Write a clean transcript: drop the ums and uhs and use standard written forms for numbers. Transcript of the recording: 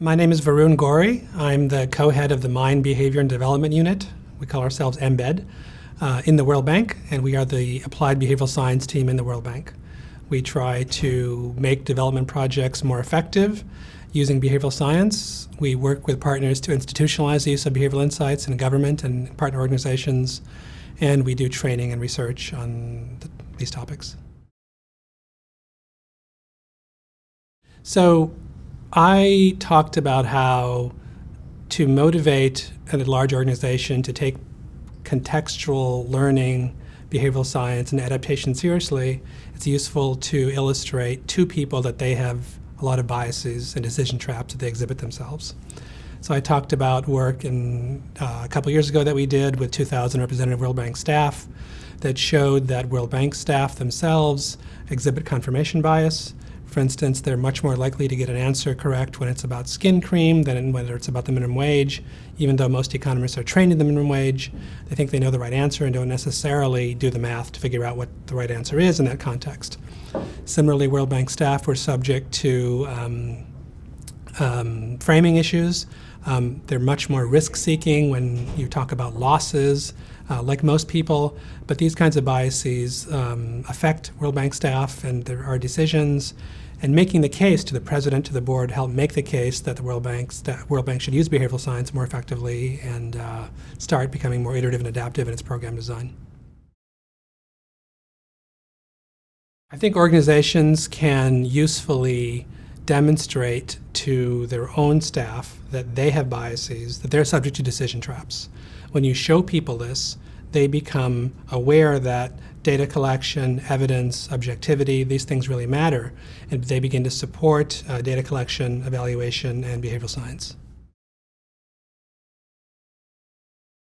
My name is Varun Gauri. I'm the co-head of the Mind, Behavior, and Development Unit. We call ourselves MBED in the World Bank, and we are the applied behavioral science team in the World Bank. We try to make development projects more effective using behavioral science. We work with partners to institutionalize the use of behavioral insights in government and partner organizations, and we do training and research on these topics. So I talked about how to motivate a large organization to take contextual learning, behavioral science, and adaptation seriously. It's useful to illustrate to people that they have a lot of biases and decision traps that they exhibit themselves. So I talked about work a couple years ago that we did with 2,000 representative World Bank staff that showed that World Bank staff themselves exhibit confirmation bias. For instance, they're much more likely to get an answer correct when it's about skin cream than whether it's about the minimum wage. Even though most economists are trained in the minimum wage, they think they know the right answer and don't necessarily do the math to figure out what the right answer is in that context. Similarly, World Bank staff were subject to framing issues. They're much more risk-seeking when you talk about losses, like most people, but these kinds of biases affect World Bank staff and our decisions. And making the case to the president, to the board, help make the case that the World Bank should use behavioral science more effectively and start becoming more iterative and adaptive in its program design. I think organizations can usefully demonstrate to their own staff that they have biases, that they're subject to decision traps. When you show people this, they become aware that data collection, evidence, objectivity, these things really matter, and they begin to support data collection, evaluation, and behavioral science.